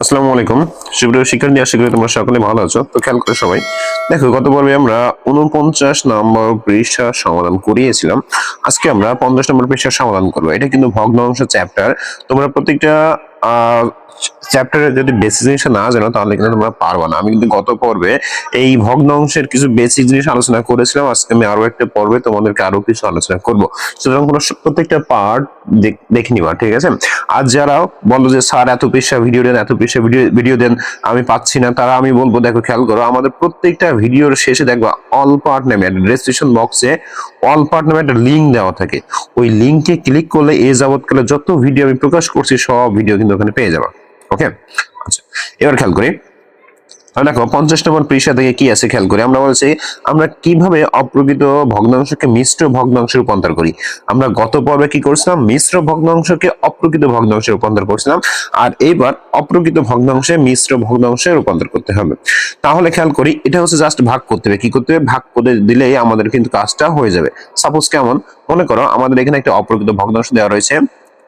আসসালামু আলাইকুম সুপ্রিয় শিক্ষার্থী, আশা করি তোমরা সকলে ভালো আছো। তো খেয়াল করে সবাই দেখো, গত পর্বে আমরা 49 নম্বর পৃষ্ঠার সমাধান করিয়েছিলাম। আজকে আমরা 50 নম্বর পৃষ্ঠার সমাধান করবো। এটা কিন্তু ভগ্নাংশ চ্যাপ্টার। তোমরা প্রত্যেকটা চ্যাপ্টারে যদি বেসিক জিনিস না জানো তাহলে কিন্তু তোমরা পারবা না। আমি কিন্তু গত পর্বে এই ভগ্নাংশের কিছু বেসিক জিনিস আলোচনা করেছিলাম। আজকে আমি আরো একটা পর্বে তোমাদেরকে আরো কিছু আলোচনা করব। সুতরাং প্রত্যেকটা পার্ট দেখে নিবা, ঠিক আছে? আর যারা বলো যে স্যার এত পৃষ্ঠা ভিডিও দেন, এত পৃষ্ঠা ভিডিও দেন, আমি পাচ্ছি না, তারা আমি বলবো দেখো খেয়াল করো, আমাদের প্রত্যেকটা ভিডিওর শেষে দেখবা অল পার্ট নামে একটা ডেসক্রিপশন বক্সে অল পার্ট নামে একটা লিঙ্ক দেওয়া থাকে। ওই লিঙ্কে ক্লিক করলে এই যাবৎকালে যত ভিডিও আমি প্রকাশ করছি সব ভিডিও কিন্তু ওখানে পেয়ে যাবা। ওকে, আচ্ছা, এবার খেয়াল করি। দেখো 50 নম্বর পৃষ্ঠা থেকে কি আছে খেয়াল করি। আমরা বলছি আমরা কিভাবে অপ্রকৃত ভগ্নাংশকে মিশ্র ভগ্নাংশে রূপান্তর করি। আমরা গত পর্বে কি করছিলাম? মিশ্র ভগ্নাংশকে অপ্রকৃত ভগ্নাংশে রূপান্তর করছিলাম। আর এইবার অপ্রকৃত ভগ্নাংশে মিশ্র ভগ্নাংশে রূপান্তর করতে হবে। তাহলে খেয়াল করি, এটা হচ্ছে জাস্ট ভাগ করতে হবে। কি করতে হবে? ভাগ করে দিলেই আমাদের কিন্তু কাজটা হয়ে যাবে। সাপোজ কেমন, মনে করো আমাদের এখানে একটা অপ্রকৃত ভগ্নাংশ দেওয়া রয়েছে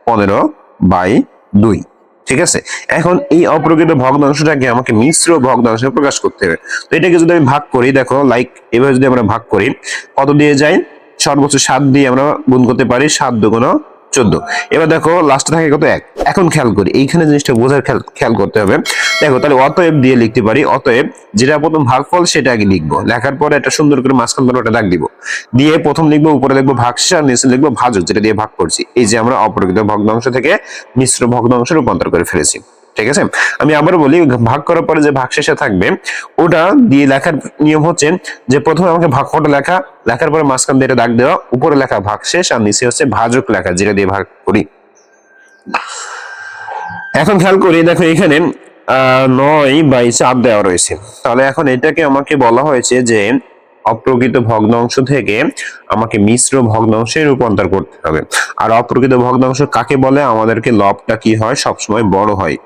15/2। ঠিক আছে, এখন এই অপ্রকৃত ভগ্নাংশটাকে আমাকে মিশ্র ভগ্নাংশে প্রকাশ করতে হবে। তো এটাকে যদি আমি ভাগ করি, দেখো লাইক এভাবে যদি আমরা ভাগ করি, কত দিয়ে যাই? সর্বোচ্চ 7 দিয়ে আমরা গুণ করতে পারি। 7 দুগুণ 14। এবার দেখো লাস্টে থাকে কত? 1। এখন খেয়াল করি, এইখানে জিনিসটা বোঝার খেয়াল করতে হবে। দেখো তাহলে অতএব দিয়ে লিখতে পারি, অতএব যেটা প্রথম ভাগফল সেটা আগে লিখবো। লেখার পরে একটা সুন্দর করে মাঝখান ধরে দাগ দিব, দিয়ে প্রথম লিখবো, উপরে লিখবো ভাগশেষ, আর নিচে লিখবো ভাজক, যেটা দিয়ে ভাগ করছি। এই যে আমরা অপ্রকৃত ভগ্নাংশ থেকে মিশ্র ভগ্নাংশে রূপান্তর করে ফেলেছি। ঠিক আছে, আমি আবার বলি, ভাগ করার পরে যে ভাগশেষে থাকবে ওটা দিয়ে লেখার নিয়ম হচ্ছে যে প্রথমে আমাকে ভাগফলটা লেখার পরে মাঝখান দিয়ে দাগ দেওয়া, উপরে লেখা ভাগশেষ, আর নিচে হচ্ছে ভাজক লেখা, যেটা দিয়ে ভাগ করি। এখন খেয়াল করি, দেখো এখানে 9/4 দেওয়া রয়েছে। তাহলে এখন এটাকে আমাকে বলা হয়েছে যে অপ্রকৃত ভগ্নাংশ থেকে আমাকে মিশ্র ভগ্নাংশে রূপান্তর করতে হবে। আর অপ্রকৃত ভগ্নাংশ কাকে বলে? আমাদেরকে লবটা কি হয়? সবসময় বড় হয়।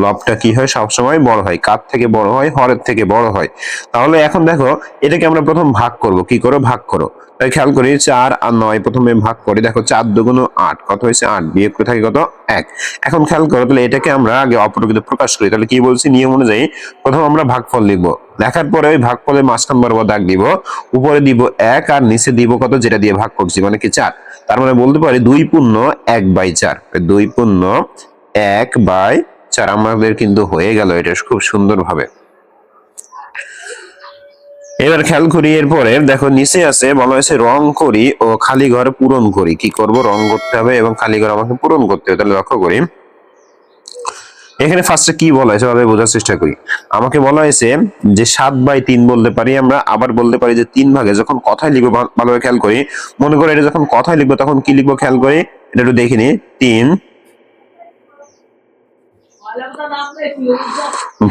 লবটা কি হয়? সবসময় বড় হয়। কার থেকে বড় হয়? হরের থেকে বড় হয়। তাহলে এখন দেখো, এটাকে আমরা প্রথম ভাগ করব। কি করো? ভাগ করো। তাই খেয়াল করি, 4 আর 9 প্রথমে ভাগ করি। দেখো 4 দুগুণ 8, কত হয়েছে? 8। বিয়োগ করে থাকে কত? 1। এখন খেয়াল করো, তাহলে এটাকে আমরা আগে অপ্রকৃত প্রকাশ করি। তাহলে কি বলছি? নিয়ম অনুযায়ী প্রথম আমরা ভাগফল লিখবো, লেখার পরে ওই ভাগফলের মাঝখান বরাবর দাগ দিব, উপরে দিব 1 আর নিচে দিব কত? যেটা দিয়ে ভাগ করছি, মানে কি 4। তার মানে বলতে পারি 2/1/4। 2/1/4 আমাদের কিন্তু হয়ে গেল এটা খুব সুন্দর ভাবে। এবার খেয়াল করি, এরপরে দেখো নিচে আছে বলা হয়েছে রং করি ও খালি ঘর পূরণ করি। কি করব? রং করতে হবে এবং খালি ঘর আমাকে পূরণ করতে হবে। তাহলে লক্ষ্য করি, এখানে ফার্স্টে কি বলা হয়েছে ভাবে বোঝার চেষ্টা করি। আমাকে বলা হয়েছে যে 7/3 বলতে পারি আমরা, আবার বলতে পারি যে 3 ভাগে। যখন কথায় লিখবো ভালোভাবে খেয়াল করি, মনে করে এটা যখন কথায় লিখবো তখন কি লিখবো খেয়াল করি, এটা একটু দেখিনি। 3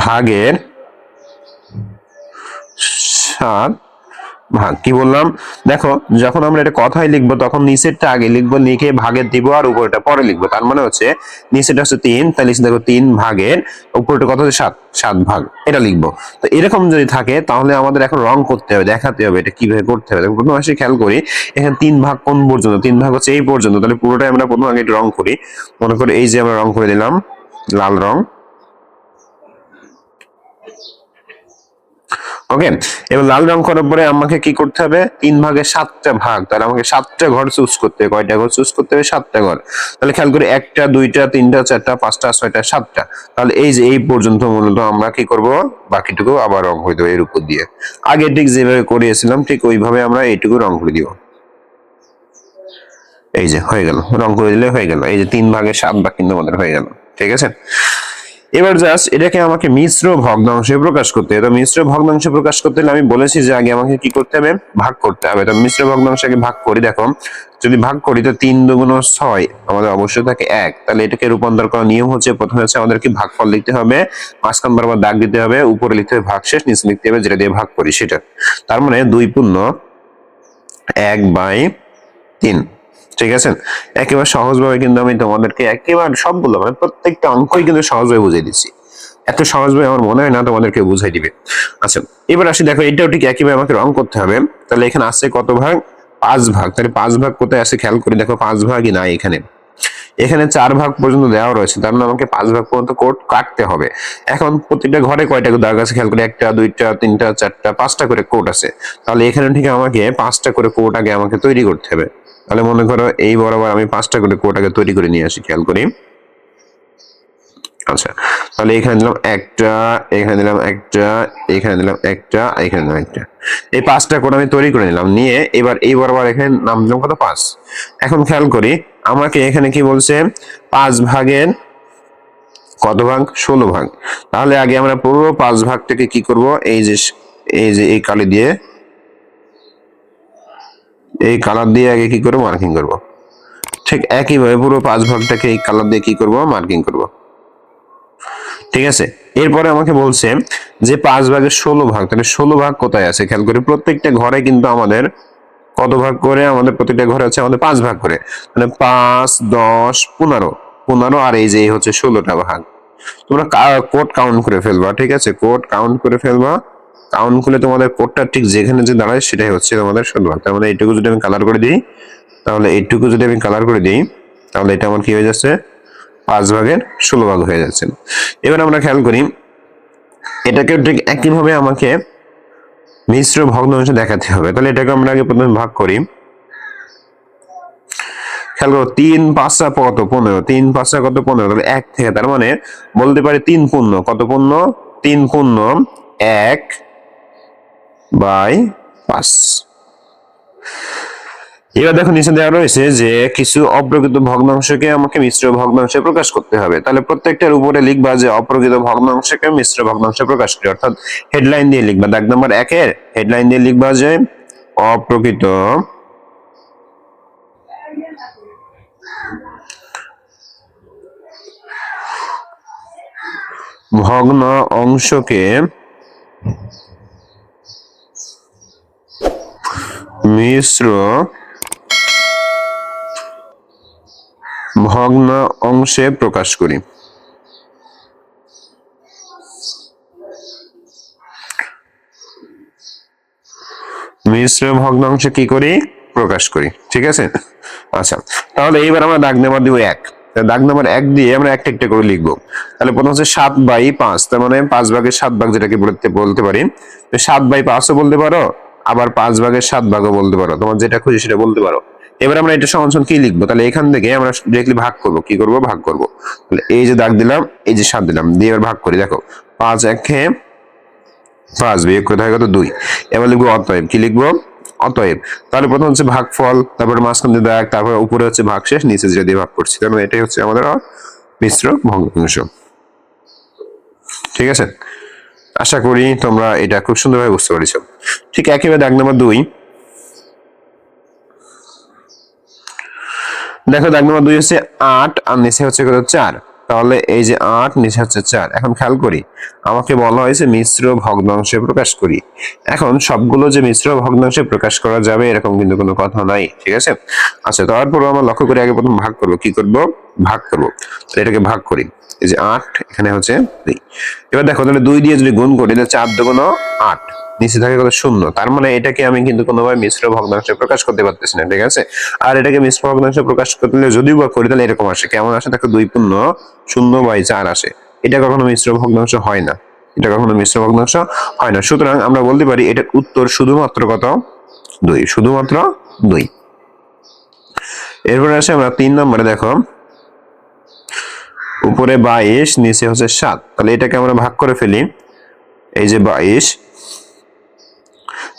ভাগের 7 ভাগ। কি বললাম? দেখো যখন আমরা এটা কথায় লিখবো তখন নিচেরটা আগে লিখবো, লিখে ভাগের দিব, আর উপরটা পরে লিখবো। তার মানে হচ্ছে নিচেরটা হচ্ছে 3, তাহলে দেখো 3 ভাগের, উপরটা কত হচ্ছে? 7 ভাগ, এটা লিখবো। তো এরকম যদি থাকে তাহলে আমাদের এখন রং করতে হবে, দেখাতে হবে এটা কিভাবে করতে হবে। প্রথম আসে খেয়াল করি, এখানে 3 ভাগ কোন পর্যন্ত? 3 ভাগ হচ্ছে এই পর্যন্ত। তাহলে পুরোটাই আমরা প্রথম আগে রং করি। মনে করি এই যে আমরা রং করে দিলাম লাল রং। ওকে, এবার লাল রং করার পরে আমাকে কি করতে হবে? 3 ভাগের 7টা ভাগ। তাহলে আমাকে 7টা ঘর চুজ করতে হবে। কয়টা ঘর চুজ করতে হবে? 7টা ঘর। তাহলে খেয়াল করি, 1টা 2টা 3টা 4টা 5টা 6টা 7টা। তাহলে এই যে এই পর্যন্ত মূলত আমরা কি করব? বাকিটুকু আবার রং করে দেবো এর উপর দিয়ে। আগে ঠিক যেভাবে করিয়েছিলাম ঠিক ওইভাবে আমরা এইটুকু রং করে দিব। এই যে হয়ে গেল, রং করে দিলে হয়ে গেল। এই যে 3 ভাগের 7 ভাগ কিন্তু আমাদের হয়ে গেল। ঠিক আছে, এবার জাস্ট এটাকে আমাকে মিশ্র ভগ্নাংশে প্রকাশ করতে হবে। তো মিশ্র ভগ্নাংশে প্রকাশ করতে হলে আমি বলেছি যে আগে আমাকে কি করতে হবে? ভাগ করতে হবে। তো মিশ্র ভগ্নাংশকে ভাগ করি। দেখো যদি ভাগ করি তো 3 দুগুণ 6, আমাদের অবশ্যই থাকে 1। তাহলে এটাকে রূপান্তর করার নিয়ম হচ্ছে, প্রথমে হচ্ছে আমাদেরকে ভাগফল লিখতে হবে, মাঝখান বরাবর দাগ দিতে হবে, উপরে লিখতে হবে ভাগশেষ, নিচে লিখতে হবে যেটা দিয়ে ভাগ করি সেটা। তার মানে 2/1/3। ঠিক আছে, একেবারে সহজভাবে কিন্তু আমি তোমাদেরকে একেবারে সবগুলো মানে প্রত্যেকটা অঙ্কই কিন্তু সহজভাবে বুঝিয়ে দিচ্ছি। এত সহজভাবে আমার মনে হয় না তোমাদেরকে বুঝাই দিবে। আচ্ছা, এবার আসি, দেখো এটাও ঠিক একইভাবে আমাকে রং করতে হবে। তাহলে এখানে আছে কত ভাগ? 5 ভাগ। তাহলে 5 ভাগ কোথায় আছে খেয়াল করি, দেখো 5 ভাগই নাই এখানে। এখানে 4 ভাগ পর্যন্ত দেওয়া রয়েছে, তার মানে আমাকে 5 ভাগ পর্যন্ত কোড কাটতে হবে। এখন প্রত্যেকটা ঘরে কয়টা দাগ আছে খেয়াল করে, 1টা 2টা 3টা 4টা 5টা করে কোড আছে। তাহলে এখানে ঠিক আমাকে 5টা করে কোড আগে আমাকে তৈরি করতে হবে। তাহলে মনে করো এই বরাবর আমি 5টা করে কোড আগে তৈরি করে নিয়ে আসি, খেয়াল করি। আচ্ছা, তাহলে এখানে দিলাম একটা, এখানে দিলাম একটা, এখানে দিলাম একটা, এখানে দিলাম একটা। এই 5টা কোড আমি তৈরি করে নিলাম, নিয়ে এবার এই বরাবর এখানে নাম দিলাম কত 5। এখন খেয়াল করি আমাকে এখানে কি বলছে, 5 ভাগের কত ভাগ, 16 ভাগ। তাহলে আগে আমরা পুরো 5 ভাগটাকে কি করব, এই কালি দিয়ে, এই কালার দিয়ে আগে কি করব, মার্কিং করব। ঠিক একইভাবে পুরো 5 ভাগটাকে এই কালার দিয়ে কি করব, মার্কিং করব। ঠিক আছে, এরপরে আমাকে বলছে যে 5 ভাগের 16 ভাগ, তাহলে 16 ভাগ কোথায় আছে খেয়াল করি। প্রত্যেকটা ঘরে কিন্তু আমাদের কত ভাগ করে, আমাদের প্রত্যেকটা ঘরে আছে আমাদের 5 ভাগ করে। মানে 5 10 15 15, আর এই যে হচ্ছে 16টা ভাগ। তোমরা কোড কাউন্ট করে ফেলবা, ঠিক আছে, কোড কাউন্ট করে ফেলবা। কাউন্ট করলে তোমাদের কোডটা ঠিক যেখানে যে দাঁড়ায় সেটাই হচ্ছে তোমাদের 16 ভাগ। তার মানে এইটুকু যদি আমি কালার করে দিই, তাহলে এইটুকু যদি আমি কালার করে দিই, তাহলে এটা আমার কি হয়ে যাচ্ছে, 5 ভাগের 16 ভাগ হয়ে যাচ্ছে। এবার আমরা খেয়াল করি এটাকে ঠিক একইভাবে আমাকে মিশ্র ভগ্নাংশ দেখাতে হবে। তাহলে এটাকে আমরা আগে প্রথমে ভাগ করি। খেয়াল করো 3 5 কত 15, 3 5 কত 15, তাহলে 1 থেকে, তার মানে বলতে পারি 3 পূর্ণ কত পূর্ণ, 3 পূর্ণ 1/5। এবার দেখো নিচে দেওয়া রয়েছে যে কিছু অপ্রকৃত ভগ্নাংশকে আমাকে মিশ্র ভগ্নাংশে প্রকাশ করতে হবে। তাহলে প্রত্যেকটার উপরে লিখবা যে অপ্রকৃত ভগ্নাংশকে মিশ্র ভগ্নাংশে প্রকাশ করি, অর্থাৎ হেডলাইন দিয়ে লিখবা। দাগ নাম্বার 1-এর হেডলাইন দিয়ে লিখবা যে অপ্রকৃত ভগ্ন অংশকে মিশ্র ভগ্ন অংশে প্রকাশ করি। মিশ্র ভগ্নাংশে কি করি, প্রকাশ করি। ঠিক আছে, আচ্ছা, তাহলে এইবার আমরা দাগ নাম্বার দিব 1। দাগ নাম্বার 1 দিয়ে আমরা একটা একটা করে লিখবো। তাহলে প্রথম হচ্ছে 7/5, তার মানে 5 ভাগের 7 ভাগ, যেটাকে বলতে পারি 7/5ও বলতে পারো, আবার 5 ভাগের 7 ভাগও বলতে পারো, তোমার যেটা খুশি সেটা বলতে পারো। এবার আমরা এটা সমান কি লিখবো, তাহলে এখান থেকে আমরা ডিরেক্টলি ভাগ করব। কি করব, ভাগ করব। তাহলে এই যে দাগ দিলাম, এই যে 7 দিলাম, দিয়ে এবার ভাগ করি। দেখো 5 1-এ 5, বিয়োগ করে থাকে কত 2। এবার লিখবো অতএব, কি লিখবো, অতএব। তাহলে প্রথম হচ্ছে ভাগফল, তারপরে মাঝখানে দাগ, তারপরে উপরে হচ্ছে ভাগশেষ, নিচে যেটা দিয়ে ভাগ করছি। কারণ এটাই হচ্ছে আমাদের মিশ্র ভগ্নাংশ। ঠিক আছে, আশা করি তোমরা এটা খুব সুন্দরভাবে বুঝতে পেরেছো। ঠিক একইভাবে দাগ নাম্বার 2। দেখো দাগ নাম্বার 2 হচ্ছে 8, আর নিচে হচ্ছে কত 4। তাহলে এই যে 8, নিচে হচ্ছে 4। এখন খেয়াল করি আমাকে বলা হয়েছে মিশ্র ভগ্নাংশে প্রকাশ করি। এখন সবগুলো যে মিশ্র ভগ্নাংশে প্রকাশ করা যাবে এরকম কিন্তু কোনো কথা নাই। ঠিক আছে, আচ্ছা, তারপর আমরা লক্ষ্য করি আগে প্রথম ভাগ করব। কি করব, ভাগ করব। তাহলে এটাকে ভাগ করি, এই যে 8, এখানে হচ্ছে 2। এবার দেখো তাহলে 2 দিয়ে যদি গুণ করি তাহলে 4 2 8, নিচে থাকে কত 0। তার মানে এটাকে আমি কিন্তু কোনোভাবে মিশ্র ভগ্নাংশে প্রকাশ করতে পারতেছি না। ঠিক আছে, আর এটাকে মিশ্র ভগ্নাংশে প্রকাশ করতে যদিও বা করি তাহলে এরকম আসে, কেমন আসে দেখো 2 পূর্ণ 0/4 আসে। এটা কখনো মিশ্র ভগ্নাংশ হয় না, এটা কখনো মিশ্র ভগ্নাংশ হয় না। সুতরাং আমরা বলতে পারি এটার উত্তর শুধুমাত্র কত, 2, শুধুমাত্র 2। এরপরে আসে আমরা 3 নম্বরে। দেখো উপরে 22, নিচে হচ্ছে 7। তাহলে এটাকে আমরা ভাগ করে ফেলি, এই যে 22।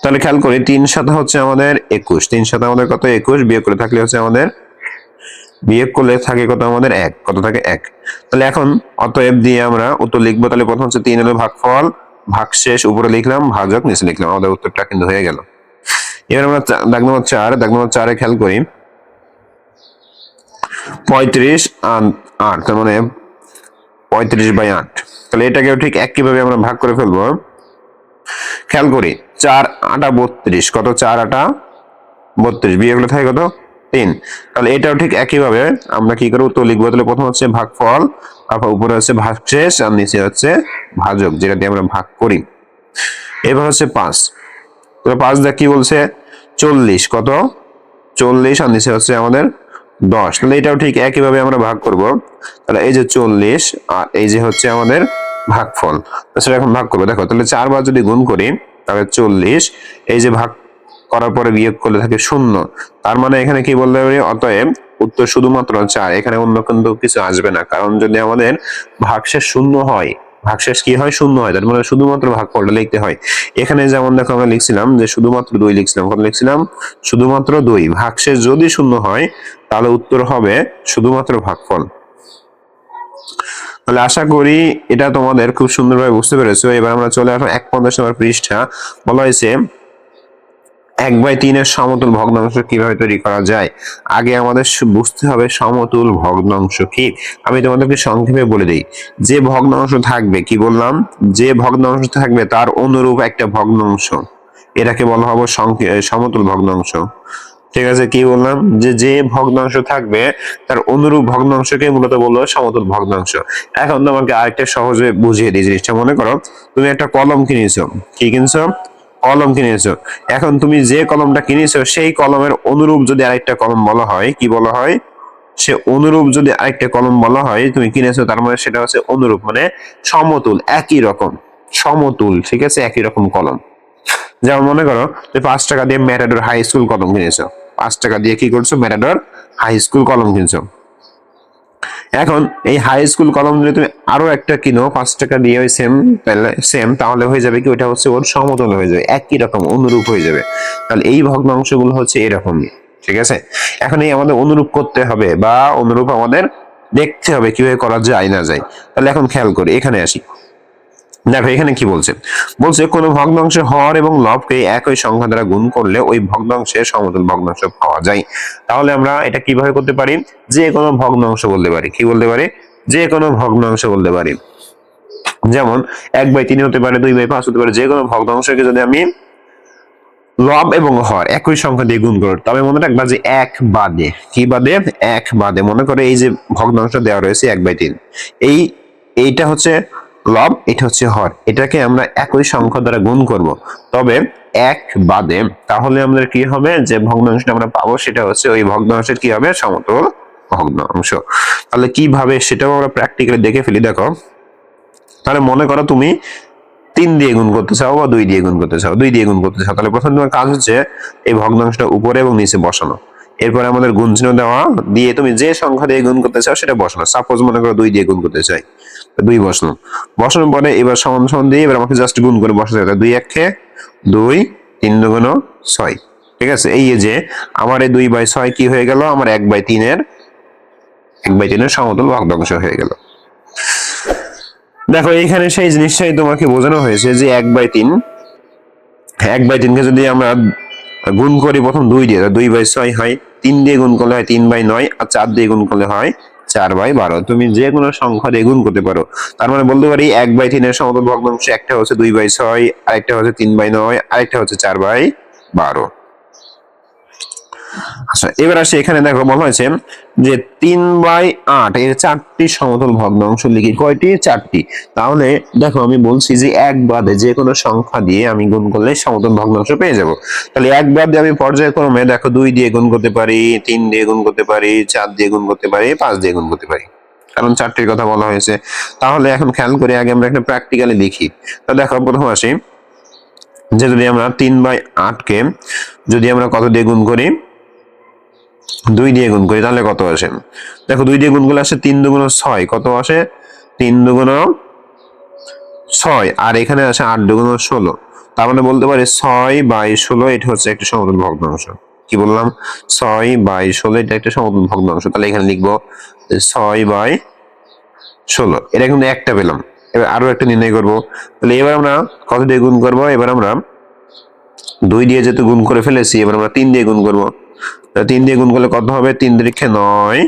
তাহলে খেয়াল করি 3 7 হচ্ছে আমাদের 21, 3 7 আমাদের কত 21, বিয়োগ করে থাকলে হচ্ছে আমাদের, বিয়োগ করলে থাকে কত আমাদের 1, কত থাকে 1। তাহলে এখন অতএব দিয়ে আমরা উত্তর লিখবো। তাহলে প্রথম হচ্ছে 3 হলো ভাগফল, ভাগশেষ উপরে লিখলাম, ভাজক নিচে লিখলাম, আমাদের উত্তরটা কিন্তু হয়ে গেল। এবার আমরা দাগ নম্বর 4, দাগ নম্বর 4-এ খেয়াল করি 35 আর 8, তার মানে 35/8। তাহলে এটাকেও ঠিক একইভাবে আমরা ভাগ করে ফেলবো। খেয়াল করি 4 8 32, কত 4 8 32, বিয়োগ করলে থাকে কত 3। তাহলে এটাও ঠিক একইভাবে আমরা কি করে উত্তর লিখবো। তাহলে প্রথম হচ্ছে ভাগফল, তারপর উপরে হচ্ছে ভাগশেষ, আর নিচে হচ্ছে ভাজক, যেটা দিয়ে আমরা ভাগ করি। এবার হচ্ছে 5, তাহলে 5 দেখ কি বলছে 40, কত 40, আর নিচে হচ্ছে আমাদের 10। তাহলে এটাও ঠিক একইভাবে আমরা ভাগ করব। তাহলে এই যে 40 আর এই যে হচ্ছে আমাদের ভাগফল, সেটা এখন ভাগ করবো। দেখো তাহলে 4 বার যদি গুণ করি তাহলে 40, এই যে ভাগ করার পরে বিয়োগ করলে থাকে 0। তার মানে এখানে কি বলতে পারি, অতএব উত্তর শুধুমাত্র 4, এখানে অন্য কিন্তু কিছু আসবে না। কারণ যদি আমাদের ভাগশেষ শূন্য হয়, ভাগশেষ কি হয়, শূন্য হয়, তার মানে শুধুমাত্র ভাগফলটা লিখতে হয়। এখানে যেমন দেখো আমরা লিখছিলাম যে শুধুমাত্র 2 লিখছিলাম, কত লিখছিলাম, শুধুমাত্র 2। ভাগশেষ যদি শূন্য হয় তাহলে উত্তর হবে শুধুমাত্র ভাগফল। তাহলে আশা করি এটা তোমাদের খুব সুন্দরভাবে বুঝতে পেরেছো। এবার আমরা চলে আসলাম 51 নম্বর পৃষ্ঠা। বলা হয়েছে 1/3 এর সমতুল ভগ্নাংশ কিভাবে তৈরি করা যায়। আগে আমাদের বুঝতে হবে সমতুল ভগ্নাংশ কি। আমি তোমাদেরকে সংক্ষেপে বলে দিই। যে ভগ্নাংশ থাকবে, কি বললাম, যে ভগ্নাংশ থাকবে তার অনুরূপ একটা ভগ্নাংশ, এটাকে বলা হবে সমতুল ভগ্নাংশ। ঠিক আছে, কি বললাম, যে যে ভগ্নাংশ থাকবে তার অনুরূপ ভগ্নাংশকে মূলত বলবো সমতুল ভগ্নাংশ। এখন তোমাকে আরেকটা সহজে বুঝিয়ে দিই জিনিসটা। মনে করো তুমি একটা কলম কিনেছো, কি কিনছো, কলম কিনেছো। এখন তুমি যে কলমটা কিনেছো সেই কলমের অনুরূপ যদি আরেকটা কলম বলা হয়, কি বলা হয়, সে অনুরূপ যদি আরেকটা কলম বলা হয় তুমি কিনেছো, তার মানে সেটা হচ্ছে অনুরূপ, মানে সমতুল, একই রকম, সমতুল, ঠিক আছে, একই রকম কলম। যেমন মনে করো তুমি 5 টাকা দিয়ে ম্যাটাডোর হাই স্কুল কলম কিনেছো, 5 টাকা দিয়ে কি করছো, ম্যাটাডোর হাই স্কুল কলম কিনছো। এখন এই হাই স্কুল কলম যদি তুমি আরো একটা কিনো 5 টাকা দিয়ে, ওই সেম, তাহলে সেম, তাহলে হয়ে যাবে কি, ওইটা হচ্ছে ওর সমতুল হয়ে যাবে, একই রকম অনুরূপ হয়ে যাবে। তাহলে এই ভগ্নাংশগুলো হচ্ছে এরকমই, ঠিক আছে। এখন এই আমাদের অনুরূপ করতে হবে, বা অনুরূপ আমাদের দেখতে হবে কিভাবে করা যায় না যায়। তাহলে এখন খেয়াল করি, এখানে আসি। দেখো এখানে কি বলছে, বলছে কোনো ভগ্নাংশে হর এবং লবকে একই সংখ্যা দ্বারা গুণ করলে ওই ভগ্নাংশে সমতুল ভগ্নাংশ পাওয়া যায়। তাহলে আমরা এটা কিভাবে করতে পারি, যে কোনো ভগ্নাংশ বলতে পারি, কি বলতে পারি, যে কোনো ভগ্নাংশ বলতে পারি। যেমন 1/3 হতে পারে, 2/5 হতে পারে, যে কোনো ভগ্নাংশকে যদি আমি লব এবং হর একই সংখ্যা দিয়ে গুণ করি, তবে মনে রাখবা যে এক বাদে, কি বাদে, এক বাদে। মনে করে এই যে ভগ্নাংশ দেওয়া রয়েছে 1/3, এই এইটা হচ্ছে লব, এটা হচ্ছে হর, এটাকে আমরা একই সংখ্যা দ্বারা গুণ করব, তবে এক বাদে। তাহলে আমাদের কি হবে, যে ভগ্নাংশটা আমরা পাবো সেটা হচ্ছে ওই ভগ্নাংশের কি হবে, সমতুল ভগ্নাংশ। তাহলে কিভাবে সেটাও আমরা প্র্যাকটিক্যালি দেখে ফেলি। দেখো তাহলে মনে করো তুমি 3 দিয়ে গুণ করতে চাও বা 2 দিয়ে গুণ করতে চাও, 2 দিয়ে গুণ করতে চাও, তাহলে প্রথম তোমার কাজ হচ্ছে এই ভগ্নাংশটা উপরে এবং নিচে বসানো। এরপরে আমাদের গুণ চিহ্ন দেওয়া দিয়ে তুমি যে সংখ্যা দিয়ে গুণ করতে চাও সেটা বসানো। সাপোজ মনে করো 2 দিয়ে গুণ করতে চাই, 2 বসানো। বসানোর পরে এবার সমান সমান দিয়ে এবার আমাকে জাস্ট গুণ করে বসাতে হবে। 2 1 2, 3 2 6। ঠিক আছে, এই যে আমার এই 2/6 কি হয়ে গেল, আমার 1/3 এর 1/3 এর সমতুল ভগ্নাংশ হয়ে গেল। দেখো এইখানে সেই জিনিসটাই তোমাকে বোঝানো হয়েছে যে 1/3, 1/3 কে যদি আমরা গুণ করি প্রথম 2 দিয়ে, 2/6 হয়, 3 দিয়ে গুণ করলে হয় 3/9, আর 4 দিয়ে গুণ করলে হয় 4/12। তুমি যে কোনো সংখ্যা দিয়ে গুণ করতে পারো। তার মানে বলতে পারি 1/3 এর সমতুল ভগ্নাংশ একটা হচ্ছে 2/6, আরেকটা হচ্ছে 3/9, আরেকটা হচ্ছে 4/12। আচ্ছা এবার আসি, এখানে দেখো বলা হয়েছে যে 3/8 এর 4টি সমতুল ভগ্নাংশ লিখি। কয়টি? 4টি। তাহলে দেখো আমি বলছি যে এক বাদে যে কোনো সংখ্যা দিয়ে আমি গুণ করলে সমতুল ভগ্নাংশ পেয়ে যাব। তাহলে এক বাদে আমি পর্যায়ক্রমে দেখো 2 দিয়ে গুণ করতে পারি, 3 দিয়ে গুণ করতে পারি, 4 দিয়ে গুণ করতে পারি, 5 দিয়ে গুণ করতে পারি, কারণ 4টির কথা বলা হয়েছে। তাহলে এখন খেয়াল করি, আগে আমরা একটা প্র্যাকটিক্যালি লিখি। তো দেখো প্রথম আসি, যে যদি আমরা 3/8 কে যদি আমরা কত দিয়ে গুণ করি, 2 দিয়ে গুণ করি, তাহলে কত আসে? দেখো 2 দিয়ে গুণ করলে আসে 3 2 6, কত আসে, 3 2 6, আর এখানে আসে 8 2 16। তার মানে বলতে পারি 6/16 এটা হচ্ছে একটা সমতুল ভগ্নাংশ। কি বললাম, 6/16 এটা একটা সমতুল ভগ্নাংশ। তাহলে এখানে লিখবো 6/16, এটা কিন্তু একটা পেলাম। এবার আরো একটা নির্ণয় করব। তাহলে এবার আমরা কত দিয়ে গুণ করব, এবার আমরা 2 দিয়ে যেহেতু গুণ করে ফেলেছি, এবার আমরা 3 দিয়ে গুণ করব। 3 দিয়ে গুণ করলে কত হবে, 3 3 9,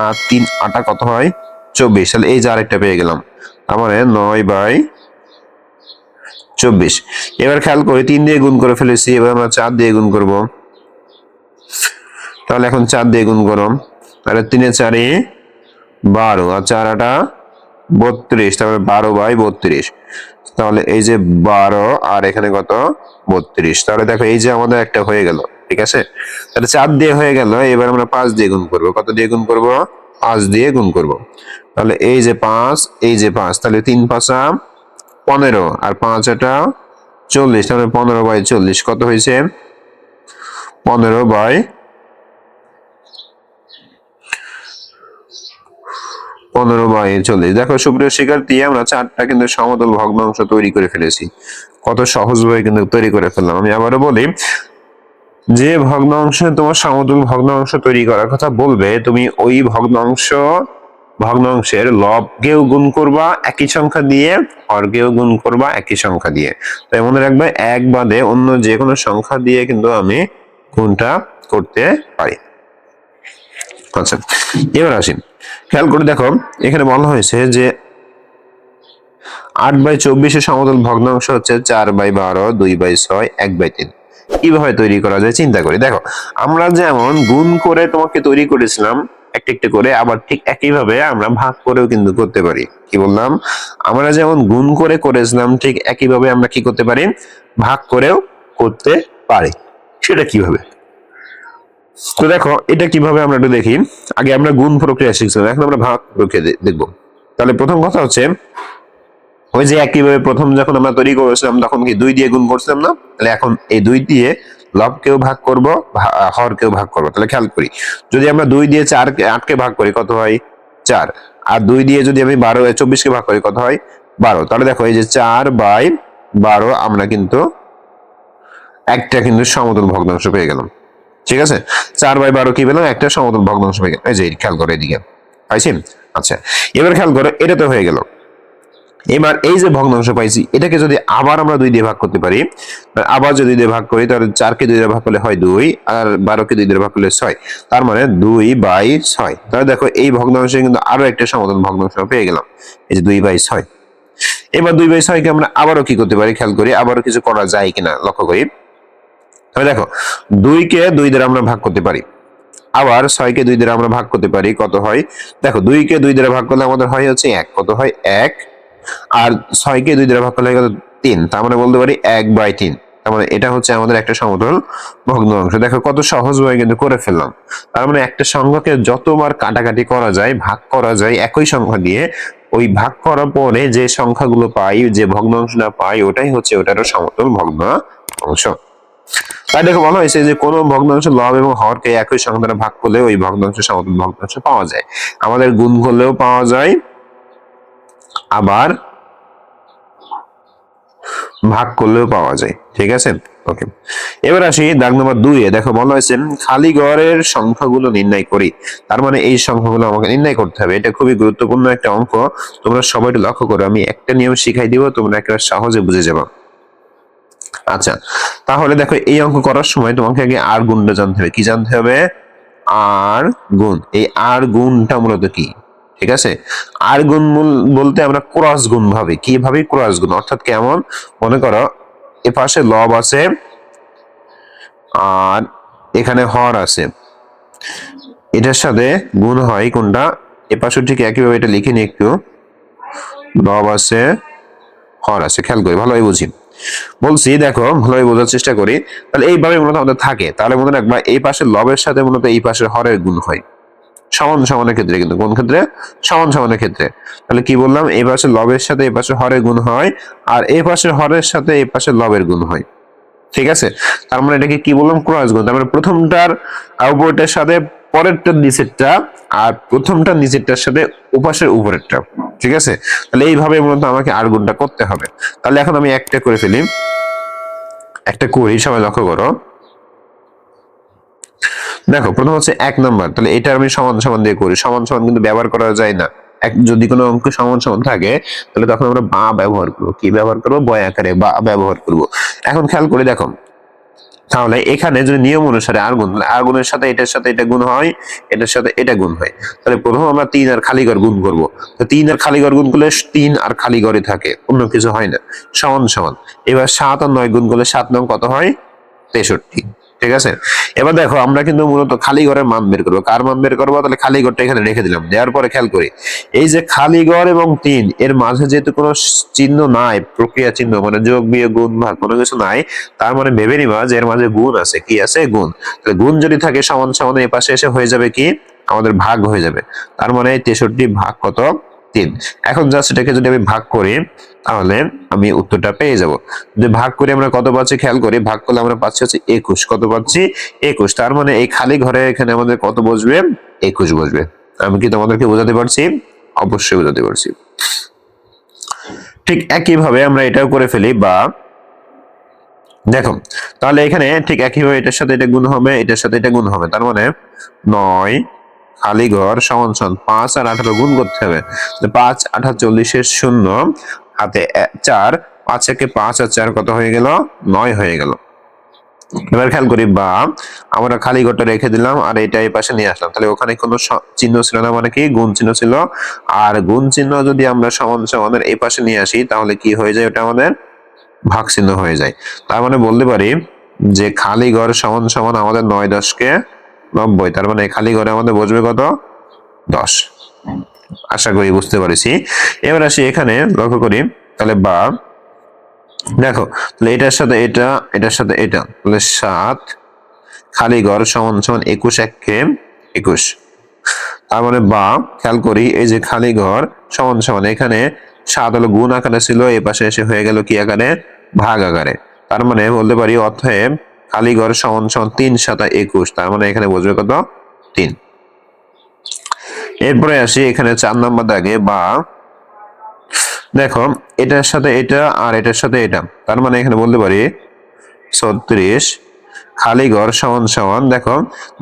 আর 3 8 কত হয়, 24। তাহলে এই যে আরেকটা পেয়ে গেলাম, তার মানে 9/24। এবার খেয়াল করি 3 দিয়ে গুণ করে ফেলেছি, এবার আমরা 4 দিয়ে গুণ করব। তাহলে এখন 4 দিয়ে গুণ করো, তাহলে 3 4 12, আর 4 8 32, তাহলে 12/32। তাহলে এই যে 12 আর এখানে কত, 32। তাহলে দেখো এই যে আমাদের একটা হয়ে গেল। ঠিক আছে, তাহলে 4 দিয়ে হয়ে গেল। এবার আমরা 5 দিয়ে গুণ করব। কত দিয়ে গুণ করব? 5 দিয়ে গুণ করব। তাহলে এই যে 5, এই যে 5, তাহলে 3 5 15 আর 5 এটা 40, তাহলে 15/40 কত হয়েছে? 15/40। দেখো সুপ্রিয় শিক্ষার্থী, আমরা 4টা কিন্তু সমতল ভগ্নাংশ তৈরি করে ফেলেছি। কত সহজভাবে কিন্তু তৈরি করে ফেললাম। আমি আবারও বলি, যে ভগ্নাংশে তোমার সমতল ভগ্নাংশ তৈরি করার কথা বলবে, তুমি ওই ভগ্নাংশের লবকেও গুণ করবা একই সংখ্যা দিয়ে, হরকেও গুণ করবা একই সংখ্যা দিয়ে। তাই মনে রাখবে, এক বাদে অন্য যে কোনো সংখ্যা দিয়ে কিন্তু আমি গুণটা করতে পারি। আচ্ছা, এবার আসি, খেয়াল করে দেখো, এখানে বলা হয়েছে যে 8/24 সমতল ভগ্নাংশ হচ্ছে 4/12, 2/6, 1/3। কিভাবে তৈরি করা যায় চিন্তা করি। দেখো, আমরা যেমন গুণ করে তোমাকে তৈরি করেছিলাম একটা একটা করে, আবার ঠিক একইভাবে আমরা ভাগ করেও কিন্তু করতে পারি। কি বললাম? আমরা যেমন গুণ করে করেছিলাম, ঠিক একইভাবে আমরা কি করতে পারি? ভাগ করেও করতে পারি। সেটা কিভাবে? তো দেখো, এটা কিভাবে আমরা একটু দেখি। আগে আমরা গুণ প্রক্রিয়া শিখছিলাম, এখন আমরা ভাগ প্রক্রিয়া দেখবো। তাহলে প্রথম কথা হচ্ছে, ওই যে একইভাবে প্রথম যখন আমরা তৈরি করেছিলাম তখন কি 2 দিয়ে গুণ করছিলাম না? তাহলে এখন এই 2 দিয়ে লবকেও ভাগ করব, হরকেও ভাগ করব। তাহলে খেয়াল করি, যদি আমরা 2 দিয়ে 8কে ভাগ করি কত হয়? 4। আর 2 দিয়ে যদি আমি 24কে ভাগ করি কত হয়? 12। তাহলে দেখো, এই যে 4/12 আমরা কিন্তু একটা কিন্তু সমতল ভগ্নাংশ পেয়ে গেলাম। ঠিক আছে, 4/12 কি পেলাম? একটা সমতল ভগ্নাংশ পেয়ে গেলাম। এই যে খেয়াল করো এদিকে, পাইছি? আচ্ছা, এবার খেয়াল করো, এটা তো হয়ে গেল। এবার এই যে ভগ্নাংশ পাইছি, এটাকে যদি আবার আমরা 2 দিয়ে ভাগ করতে পারি, আবার যদি 2 দিয়ে ভাগ করি, তাহলে 4কে 2 দিয়ে ভাগ করলে হয় 2, আর 12কে 2 দিয়ে ভাগ করলে 6, তার মানে 2/6। তাহলে দেখো, এই ভগ্নাংশে কিন্তু আরো একটা সমতল ভগ্নাংশ পেয়ে গেলাম, এই যে 2/6। এবার 2/6 কে আমরা আবারও কি করতে পারি, খেয়াল করি, আবারও কিছু করা যায় কিনা লক্ষ্য করি। তাহলে দেখো, 2কে 2 দ্বারা আমরা ভাগ করতে পারি, আবার 6কে 2 দ্বারা আমরা ভাগ করতে পারি। কত হয়? দেখো, 2কে 2 দ্বারা ভাগ করলে আমাদের হয় হচ্ছে 1। কত হয়? 1। আর 6কে 2 দ্বারা ভাগ করলে কত? 3। তার মানে বলতে পারি 1/3। তার মানে এটা হচ্ছে আমাদের একটা সমতল ভগ্নাংশ। দেখো কত সহজভাবে কিন্তু করে ফেললাম। তার মানে একটা সংখ্যাকে যতবার কাটাকাটি করা যায়, ভাগ করা যায় একই সংখ্যা দিয়ে, ওই ভাগ করার পরে যে সংখ্যাগুলো পাই, যে ভগ্নাংশটা পাই, ওটাই হচ্ছে ওটারও সমতল ভগ্নাংশ। তাই দেখো, বলা হয়েছে যে কোন ভগ্নাংশ লব এবং হরকে একই সংখ্যা দ্বারা ভাগ করলে ওই ভগ্নাংশ সমতল ভগ্নাংশ পাওয়া যায়। আমাদের গুণ করলেও পাওয়া যায়, আবার ভাগ করলেও পাওয়া যায়। ঠিক আছে, ওকে। এবার আসি দাগ নম্বর 2 এ। দেখো, বলা হয়েছে খালি ঘরের সংখ্যাগুলো নির্ণয় করি। তার মানে এই সংখ্যাগুলো আমাকে নির্ণয় করতে হবে। এটা খুবই গুরুত্বপূর্ণ একটা অঙ্ক, তোমরা সবাই একটু লক্ষ্য করো। আমি একটা নিয়ম শিখাই দিব, তোমরা একেবারে সহজে বুঝে যাবে। আচ্ছা, তাহলে দেখো, এই অঙ্ক করার সময় তোমাকে আগে আর গুণটা জানতে হবে। কি জানতে হবে? আর গুণ। এই আর গুণটা মূলত কি? ঠিক আছে, আর গুণ বলতে আমরা ক্রস গুণ ভাবি। কি ভাবি? ক্রস গুণ। অর্থাৎ কেমন? মনে করো, এ পাশে লব আছে আর এখানে হর আছে, এটার সাথে গুণ হয় কোনটা? এ পাশে ঠিক একইভাবে এটা লিখে নি একটু, লব আছে, হর আছে। খেয়াল করি, ভালোই বুঝি বলছি, দেখো ভালোই বোঝার চেষ্টা করি। তাহলে এইভাবে মূলত আমাদের থাকে। তাহলে মনে রাখবা, এই পাশের লবের সাথে মূলত এই পাশের হরের গুণ হয় সমান সমানের ক্ষেত্রে। কিন্তু কোন ক্ষেত্রে? সমান সমানের ক্ষেত্রে। তাহলে কি বললাম? এই পাশে লবের সাথে এই পাশে হরের গুণ হয়, আর এই পাশের হরের সাথে এই পাশে লবের গুণ হয়। ঠিক আছে, তার মানে এটাকে কি বললাম? ক্রস গুণ। তার মানে প্রথমটার উপরেরটার সাথে পরেরটার নিচেরটা, আর প্রথমটার নিচেরটার সাথে উপাসের উপরেরটা। ঠিক আছে, তাহলে এইভাবে মূলত আমাকে আর গুণটা করতে হবে। তাহলে এখন আমি একটা করে ফেলি, একটা করি, সবাই লক্ষ্য করো। দেখো, প্রথম হচ্ছে 1 নাম্বার। তাহলে এটা আমি সমান সমান দিয়ে করি। সমান সমান কিন্তু ব্যবহার করা যায় না। যদি কোনো অঙ্ক সমান সমান থাকে, তাহলে তখন আমরা বা ব্যবহার করবো। কি ব্যবহার করবো? বয় আকারে বা ব্যবহার করব। এখন খেয়াল করে দেখো, তাহলে এখানে যদি নিয়ম অনুসারে আর গুণ, আর গুণের সাথে এটার সাথে এটা গুণ হয়, এটার সাথে এটা গুণ হয়। তাহলে প্রথম আমরা 3 আর খালি ঘর গুণ করব। তো 3 আর খালি ঘর গুণ করলে 3 আর খালি ঘরে থাকে, অন্য কিছু হয় না। সমান সমান। এবার 7 আর 9 গুণ করলে 7 9 কত হয়? 63। ঠিক আছে। এবার দেখো আমরা কিন্তু মূলত খালি ঘরের মান বের করবো। কার মান বের করবো? তাহলে খালি ঘরটা এখানে রেখে দিলাম, দেওয়ার পরে খেয়াল করি এই যে খালি ঘর এবং 3 এর মাঝে যেহেতু কোনো চিহ্ন নাই, প্রক্রিয়া চিহ্ন মানে যোগ বিয়োগ গুণ ভাগ কোনো কিছু নাই, তার মানে ভেবে নিবা যে এর মাঝে গুণ আছে। কি আছে? গুণ। তাহলে গুণ যদি থাকে সমান সমান এই পাশে এসে হয়ে যাবে কি আমাদের ভাগ হয়ে যাবে। তার মানে 63 ভাগ কত? 3। এখন জাস্ট এটাকে যদি আমি ভাগ করি তাহলে আমি উত্তরটা পেয়ে যাব। যদি ভাগ করে আমরা কত পাচ্ছি খেয়াল করি, ভাগ করলে আমরা পাচ্ছি হচ্ছে 21। কত পাচ্ছি? 21। তার মানে এই খালি ঘরে এখানে আমাদের কত বসবে? 21 বসবে। আমি কি তোমাদেরকে বোঝাতে পারছি? অবশ্যই বোঝাতে পারছি। ঠিক একইভাবে আমরা এটাও করে ফেলি, বা দেখো তাহলে এখানে ঠিক একইভাবে এটার সাথে এটা গুণ হবে, এটার সাথে এটা গুণ হবে। তার মানে 9 খালি ঘর সমান সমান 5 আর 18 গুণ করতে হবে। 5 8 40 শূন্য, হাতে 4, 5 একে 5 আর 4 কত হয়ে গেল? 9 হয়ে গেল। এবার খেয়াল করি, বা আমরা খালি ঘরটা রেখে দিলাম আর এটা এই পাশে নিয়ে আসলাম, তাহলে ওখানে কোনো চিহ্ন ছিল না, মানে কি গুণ চিহ্ন ছিল। আর গুণ চিহ্ন যদি আমরা সমান সমানের এই পাশে নিয়ে আসি তাহলে কি হয়ে যায়? ওটা আমাদের ভাগ চিহ্ন হয়ে যায়। তার মানে বলতে পারি যে খালি ঘর সমান সমান আমাদের 9 10 কে 90। তার মানে খালি ঘরে আমাদের বসবে কত? 10। আশা করি বুঝতে পারছি। এবার আসি এখানে লক্ষ্য করি, তাহলে বা দেখো তাহলে এটার সাথে এটা, এটার সাথে এটা, তাহলে 7 খালি ঘর সমান সমান 21 একে 21। তার মানে বা খেয়াল করি এই যে খালি ঘর সমান সমান এখানে 7 হলো গুণ আকারে ছিল, এই পাশে এসে হয়ে গেল কি আকারে? ভাগ আকারে। তার মানে বলতে পারি অতএব খালি ঘর সমান সমান 3 7 21। তার মানে এখানে বসবে কত? 3। এরপরে আসি এখানে 4 নম্বর দাগে, বা দেখো এটার সাথে এটা আর এটার সাথে এটা, তার মানে এখানে বলতে পারি 36 খালি ঘর সমান সমান দেখো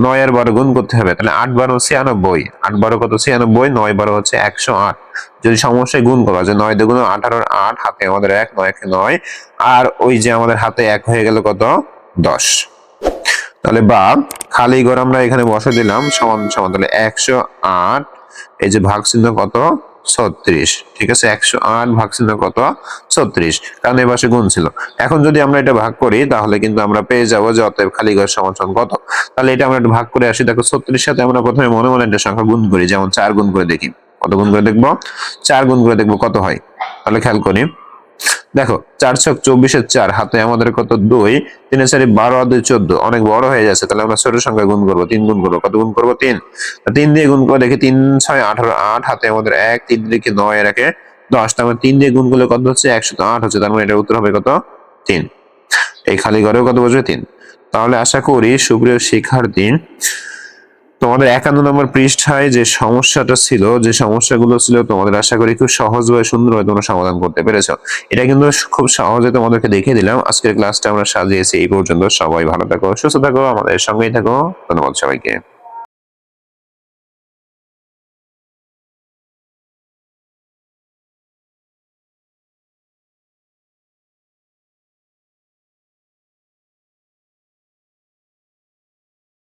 9 আর 12 গুণ করতে হবে, তাহলে 8 12 96, 8 12 কত? 96, 9 12 হচ্ছে 108। যদি সমস্যায় গুণ করা যে 9 দুগুণ 18, 8 হাতে আমাদের 1, 9 একে 9, আর ওই যে আমাদের হাতে 1 হয়ে গেল কত? 10। তাহলে বা খালি ঘর আমরা এখানে বসে দিলাম সমান সমান, তাহলে 108 এই যে ভাগ চিহ্ন কত? 36। ঠিক আছে, 108 ভাগ চিহ্ন কত? 36, কারণ এই পাশে গুণ ছিল। এখন যদি আমরা এটা ভাগ করি তাহলে কিন্তু আমরা পেয়ে যাবো যে অতএব খালি ঘর সমান সমান কত। তাহলে এটা আমরা একটু ভাগ করে আসি। দেখো 36 সাথে আমরা প্রথমে মনে মনে একটা সংখ্যা গুণ করি, যেমন 4 গুণ করে দেখি। কত গুণ করে দেখবো? 4 গুণ করে দেখবো কত হয়। তাহলে খেয়াল করি, দেখো 4 ছক 24 4, হাতে আমাদের কত? 2, 3 4 12 আর 2 14, অনেক বড় হয়ে যাচ্ছে। তাহলে আমরা ছোট সংখ্যা গুণ করবো, 3 গুণ করবো। কত গুণ করবো? 3। 3 দিয়ে গুণ করে দেখি, 3 6 18, 8 হাতে আমাদের 1, 3 দিকে 9 এর একে 10। তার মানে 3 দিয়ে গুণ করলে কত হচ্ছে? 108 হচ্ছে। তার মানে এটার উত্তর হবে কত? 3। এই খালি ঘরেও কত বসবে? 3। তাহলে আশা করি সুপ্রিয় শিক্ষার্থী তোমাদের 51 নম্বর পৃষ্ঠায় যে সমস্যাটা ছিল, যে সমস্যাগুলো ছিল, তোমাদের আশা করি খুব সহজভাবে সুন্দরভাবে তোমরা সমাধান করতে পেরেছো। এটা কিন্তু খুব সহজে তোমাদেরকে দেখিয়ে দিলাম। আজকের ক্লাসটা আমরা সাজিয়েছি এই পর্যন্ত। সবাই ভালো থাকো, সুস্থ থাকো, আমাদের সঙ্গেই থাকো। ধন্যবাদ সবাইকে।